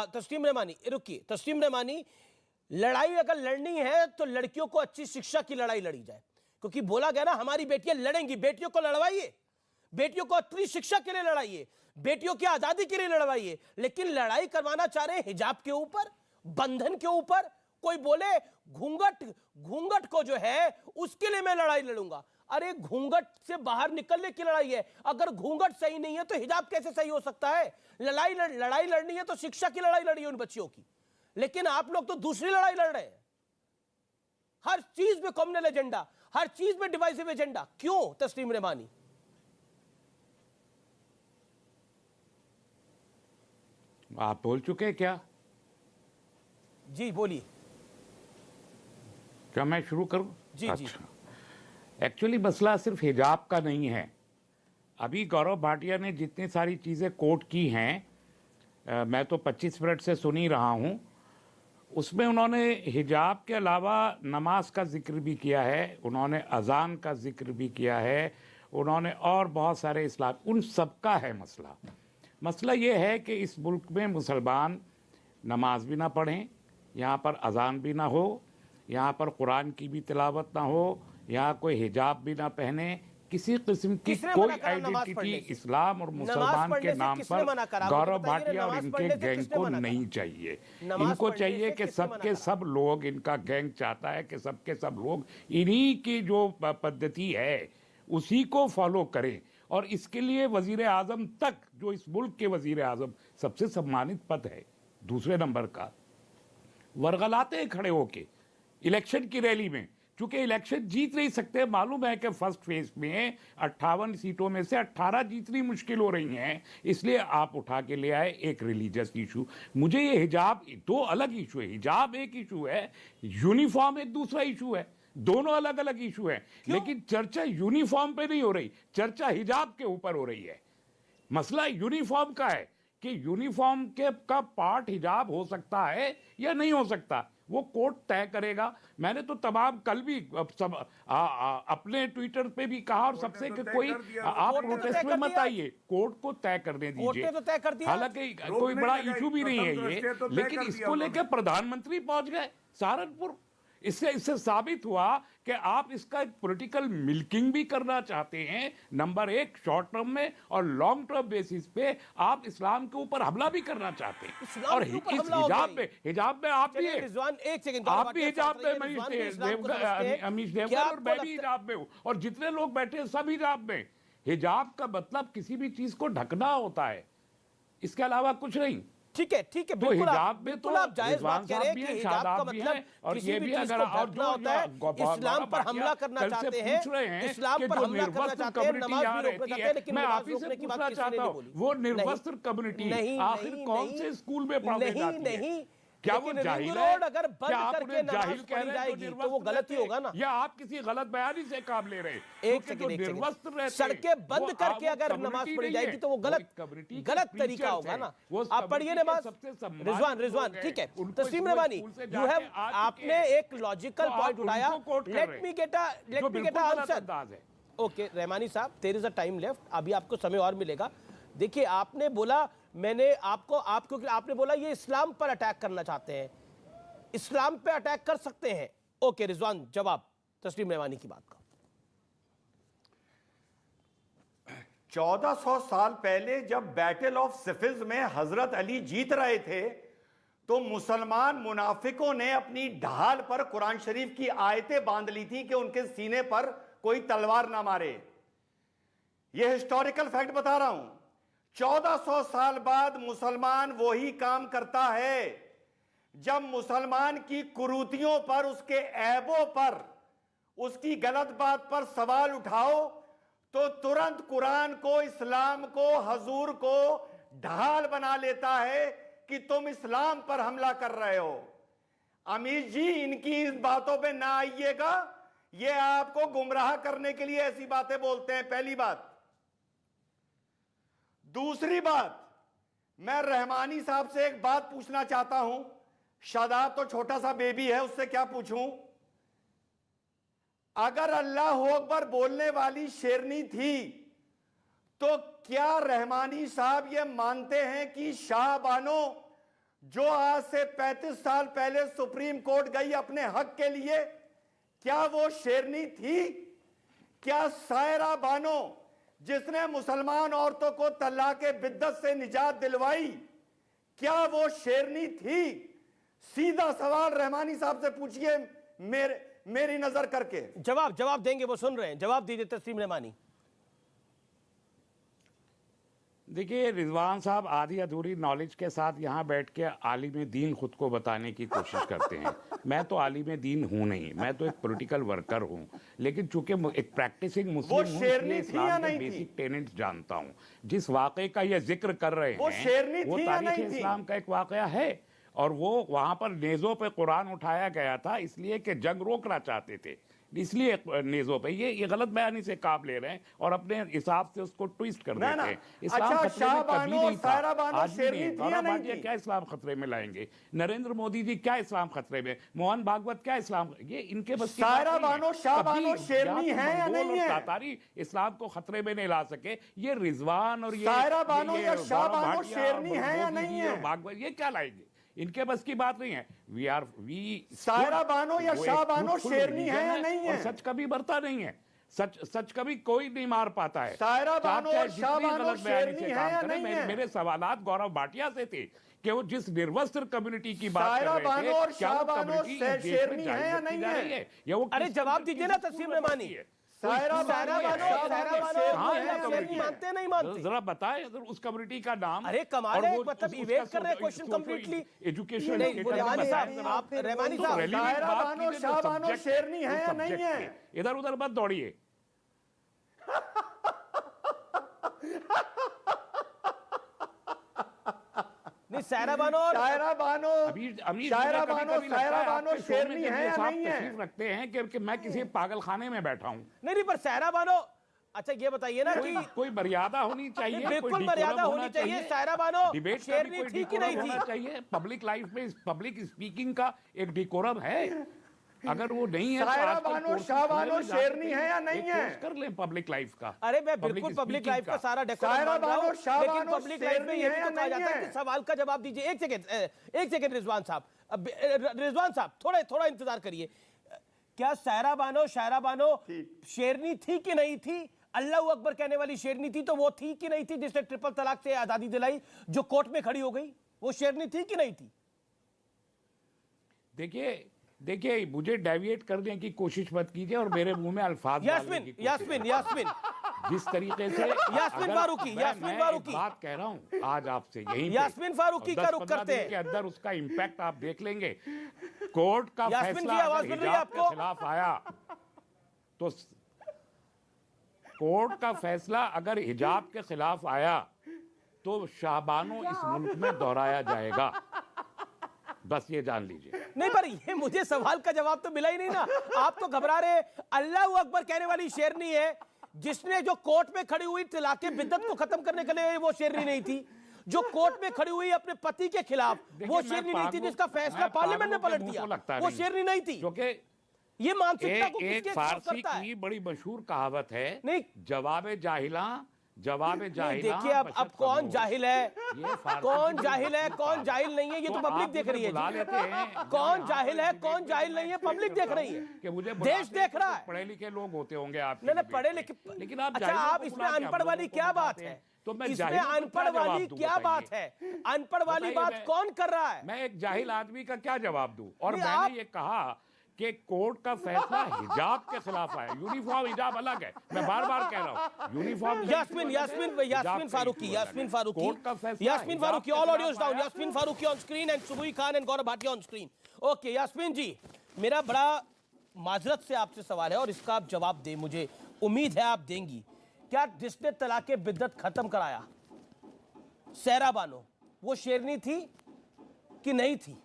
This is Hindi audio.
तस्लीम रहमानी, रुकिए तस्लीम रहमानी, लड़ाई अगर लड़नी है तो लड़कियों को अच्छी शिक्षा की लड़ाई लड़ी जाए, क्योंकि बोला गया ना हमारी बेटियां लड़ेंगी। बेटियों को लड़वाइए, बेटियों को अच्छी शिक्षा के लिए लड़ाइए, बेटियों की आजादी के लिए लड़वाइए, लेकिन लड़ाई करवाना चाह रहे हैं हिजाब के ऊपर, बंधन के ऊपर। कोई बोले घूंघट, घूंघट को जो है उसके लिए मैं लड़ाई लड़ूंगा। अरे घूंघट से बाहर निकलने की लड़ाई है। अगर घूंघट सही नहीं है तो हिजाब कैसे सही हो सकता है? लड़ाई लड़नी है तो शिक्षा की लड़ाई लड़िए उन बच्चियों की, लेकिन आप लोग तो दूसरी लड़ाई लड़ रहे हैं। हर चीज में कॉम्युनल एजेंडा, हर चीज में डिवाइसिव एजेंडा। क्यों तस्लीम रहमानी? आप बोल चुके हैं क्या? जी बोलिए। क्या मैं शुरू करूं? जी अच्छा। जी। एक्चुअली मसला सिर्फ हिजाब का नहीं है। अभी गौरव भाटिया ने जितनी सारी चीज़ें कोट की हैं, मैं तो 25 मिनट से सुन ही रहा हूं, उसमें उन्होंने हिजाब के अलावा नमाज का जिक्र भी किया है, उन्होंने अजान का जिक्र भी किया है, उन्होंने और बहुत सारे इस्लाम, उन सब का है मसला। मसला ये है कि इस मुल्क में मुसलमान नमाज भी ना पढ़ें, यहाँ पर अजान भी ना हो, यहाँ पर कुरान की भी तिलावत ना हो, यहाँ कोई हिजाब भी ना पहने, किसी किस्म की कोई आइडेंटिटी इस्लाम और मुसलमान के नाम पर गौरव भाटिया और इनके गैंग को नहीं चाहिए। इनको चाहिए कि सबके सब लोग, इनका गैंग चाहता है कि सबके सब लोग इन्हीं की जो पद्धति है उसी को फॉलो करें। और इसके लिए वजीर आजम तक, जो इस मुल्क के वजीर आजम सबसे सम्मानित पद है, दूसरे नंबर का, वरगलाते हैं खड़े होके इलेक्शन की रैली में। चूंकि इलेक्शन जीत नहीं सकते, मालूम है कि फर्स्ट फेज में 58 सीटों में से 18 जीतनी मुश्किल हो रही हैं, इसलिए आप उठा के ले आए एक रिलीजियस इशू। मुझे ये हिजाब, दो अलग इशू है, हिजाब एक इशू है, यूनिफॉर्म एक दूसरा इशू है, दोनों अलग अलग इशू है। लेकिन चर्चा यूनिफॉर्म पे नहीं हो रही, चर्चा हिजाब के ऊपर हो रही है। मसला यूनिफॉर्म का है कि यूनिफॉर्म के का पार्ट हिजाब हो सकता है या नहीं हो सकता, वो कोर्ट तय करेगा। मैंने तो तमाम कल भी अपने ट्विटर पे भी कहा और सबसे कि कोई आप प्रोटेस्ट में मत आइए, कोर्ट को तय करने दीजिए। हालांकि कोई बड़ा इशू भी नहीं है ये, लेकिन इसको लेकर प्रधानमंत्री पहुंच गए सहारनपुर। इससे साबित हुआ कि आप इसका एक पॉलिटिकल मिल्किंग भी करना चाहते हैं, नंबर एक शॉर्ट टर्म में, और लॉन्ग टर्म बेसिस पे आप इस्लाम के ऊपर हमला भी करना चाहते हैं। और इस हिजाब में आप भी, आप भी हिजाब में, अमीश देवगन और मैं भी हिजाब में हूं, और जितने लोग बैठे हैं सब हिजाब में। हिजाब का मतलब किसी भी चीज को ढकना होता है, इसके अलावा कुछ नहीं। ठीक है, ठीक है, तो हिजाब में तो आप जायज बात कह रहे हैं कि हिजाब का मतलब और ये भी अगर और जो होता है इस्लाम पर हमला करना चाहते हैं, इस्लाम पर हमला करना चाहते हैं, नमाज भी रोकना चाहते हैं, लेकिन मैं आप ही से पूछना चाहता हूं, वो निर्वस्त्र कम्युनिटी आखिर कौन से स्कूल में पढ़ाई जाती है? नहीं, क्या वो जाहिल है? अगर बंद करके नमाज पढ़ी जाएगी तो वो गलत ही होगा ना? या आप किसी गलत बयानी से काम ले रहे? एक सेकंड, सड़कें बंद करके अगर नमाज पढ़ी जाएगी तो वो गलत तरीका होगा ना? आप पढ़िए नमाज। रिजवान, ठीक है, तस्लीम रहमानी, यू हैव, आपने एक लॉजिकल पॉइंट उठाया। Let me get a answer. Okay Rahmani साहब, there is a time left, अभी आपको समय और मिलेगा। देखिए आपने बोला, मैंने आपको आपने बोला ये इस्लाम पर अटैक करना चाहते हैं, इस्लाम पे अटैक कर सकते हैं। ओके रिजवान, जवाब तस्लीम रहमानी की बात का। 1400 साल पहले जब बैटल ऑफ सिफिज में हजरत अली जीत रहे थे तो मुसलमान मुनाफिकों ने अपनी ढाल पर कुरान शरीफ की आयतें बांध ली थी कि उनके सीने पर कोई तलवार ना मारे। यह हिस्टोरिकल फैक्ट बता रहा हूं। 1400 साल बाद मुसलमान वही काम करता है। जब मुसलमान की कुरीतियों पर, उसके ऐबों पर, उसकी गलत बात पर सवाल उठाओ तो तुरंत कुरान को, इस्लाम को, हजूर को ढाल बना लेता है कि तुम इस्लाम पर हमला कर रहे हो। अमीर जी, इनकी इस बातों पे ना आइएगा, ये आपको गुमराह करने के लिए ऐसी बातें बोलते हैं। पहली बात। दूसरी बात, मैं रहमानी साहब से एक बात पूछना चाहता हूं। शादाब तो छोटा सा बेबी है, उससे क्या पूछूं? अगर अल्लाह अकबर बोलने वाली शेरनी थी तो क्या रहमानी साहब ये मानते हैं कि शाह बानो जो आज से 35 साल पहले सुप्रीम कोर्ट गई अपने हक के लिए, क्या वो शेरनी थी? क्या सायरा बानो, जिसने मुसलमान औरतों को तलाक़े बिद्दत से निजात दिलवाई, क्या वो शेरनी थी? सीधा सवाल रहमानी साहब से पूछिए, मेरी नजर करके। जवाब देंगे, वो सुन रहे हैं, जवाब दीजिए तस्लीम रहमानी। देखिए रिजवान साहब आधी अधूरी नॉलेज के साथ यहाँ बैठ के आलिम दीन खुद को बताने की कोशिश करते हैं। मैं तो आलिम दीन हूँ नहीं, मैं तो एक पॉलिटिकल वर्कर हूँ, लेकिन चूंकि एक प्रैक्टिसिंग मुस्लिम हूँ, इसलिए इस्लाम के बेसिक टेनेंट्स जानता हूँ। जिस वाक़े का ये जिक्र कर रहे हैं वो तारीख़ इस्लाम का एक वाक़या है, और वो वहाँ पर नेज़ों पे कुरान उठाया गया था इसलिए कि जंग रोकना चाहते थे, इसलिए नेज़ों पे ये गलत बयानी से काम ले रहे हैं और अपने हिसाब से उसको ट्विस्ट कर देते हैं। इस्लाम खतरे में कभी नहीं था। आज भी गौरव भाटिया क्या इस्लाम खतरे में लाएंगे? नरेंद्र मोदी जी क्या इस्लाम खतरे में? मोहन भागवत क्या इस्लाम? ये इनके बस सायरा बानो शाहबानो शेरनी है या नहीं है? तातारी इस्लाम को खतरे में नहीं ला सके। ये रिजवान और ये सायरा बानो या शाहबानो शेरनी है या नहीं है? भागवत ये क्या लाएंगे? इनके बस की बात नहीं है। सायरा बानो या शाहबानो शेरनी है या नहीं है? और सच कभी मरता नहीं है, सच कभी कोई नहीं मार पाता है। सायरा बानो और शाहबानो शेरनी है या नहीं है? मेरे सवालात गौरव भाटिया से थे कि वो जिस निर्वस्त्र कम्युनिटी की बात कर रहे थे, क्या वो कम्युनिटी शेरनी है या नहीं है? अरे जवाब दीजिए ना तस्लीम रहमानी। मानते नहीं मानते? जरा बताए उस कम्युनिटी का नाम। अरे कमाल है, मतलब इवेट कर रहे हैं क्वेश्चन कंप्लीटली। एजुकेशन रहमानी साहब शाहबानो शेरनी है या नहीं है? इधर उधर मत दौड़िए। नहीं सायरा बानो शेरनी है या नहीं है? रखते हैं कि मैं किसी पागल खाने में बैठा हूँ। नहीं पर सायरा बानो, अच्छा ये बताइए ना कि कोई मर्यादा होनी चाहिए, बिल्कुल मर्यादा होनी चाहिए। सायरा बानो शेरनी थी कि नहीं थी? चाहिए पब्लिक लाइफ में पब्लिक स्पीकिंग का एक डिकोरम है। अगर वो नहीं है सायरा बानो शाहबानो शेरनी है या नहीं है? कर ले पब्लिक लाइफ का। अरे मैं बिल्कुल पब्लिक लाइफ का सारा डेकोरम मान रहा हूं, लेकिन पब्लिक लाइफ में ये भी तो कहा जाता है कि सवाल का जवाब दीजिए। एक सेकंड रिजवान साहब, थोड़ा इंतजार करिए। क्या सायरा बानो शायरा बानो शेरनी थी कि नहीं थी? अल्लाह अकबर कहने वाली शेरनी थी तो वो थी कि नहीं थी जिसने ट्रिपल तलाक से आजादी दिलाई, जो कोर्ट में खड़ी हो गई? वो शेरनी थी कि नहीं थी? देखिए मुझे डेविएट करने की कोशिश मत कीजिए और मेरे मुंह में अल्फाज यास्मीन जिस तरीके से यास्मीन फारूकी बात कह रहा हूं आज आपसे, यही यास्मीन फारूकी का रुख करते हैं के अंदर उसका इंपैक्ट आप देख लेंगे। कोर्ट का फैसला आवाज मिल रही है आपको? खिलाफ आया तो कोर्ट का फैसला अगर हिजाब के खिलाफ आया तो शाहबानो इस मुल्क में दोहराया जाएगा, बस ये जान लीजिए। नहीं पर ये मुझे सवाल का जवाब तो मिला ही नहीं ना। आप तो घबरा रहे। अल्लाह अकबर कहने वाली शेरनी है जिसने जो कोर्ट में खड़ी हुई तलाक़े बिद्दत को खत्म करने के लिए, वो शेरनी नहीं थी। जो कोर्ट में खड़ी हुई अपने पति के खिलाफ, वो शेरनी नहीं थी। जिसका फैसला पार्लियामेंट ने पलट दिया, वो शेरनी नहीं थी। क्योंकि ये मानसिकता को एक फारसी की बड़ी मशहूर कहावत है, नहीं जवाब जाहिला। देखिए अब कौन जाहिल है, कौन जाहिल है, कौन जाहिल नहीं है, ये तो पब्लिक देख रही है। कौन जाहिल है, कौन जाहिल नहीं है, पब्लिक देख रही है कि मुझे देश देख रहा है। पढ़े लिखे लोग होते होंगे आप। नहीं पढ़े लिखे, लेकिन आप इसमें अनपढ़ वाली क्या बात है? तो मैं इसमें अनपढ़ वाली क्या बात है? अनपढ़ वाली बात कौन कर रहा है? मैं एक जाहिल आदमी का क्या जवाब दूं? और मैंने ये कहा कि कोर्ट का फैसला हिजाब के खिलाफ आया। यूनिफॉर्म हिजाब अलग है, मैं बार बार कह रहा हूं। Uniform Yasmin Farooqui all audios down. Yasmin Farooqui on screen and सुबुई Khan and Gaurav Bhatia on screen. Okay Yasmin ji, मेरा बड़ा माजरत से आपसे सवाल है और इसका आप जवाब दें, मुझे उम्मीद है आप देंगी। क्या जिसने तलाक़े बिद्दत खत्म कराया सायरा बानो, वो शेरनी थी कि नहीं थी?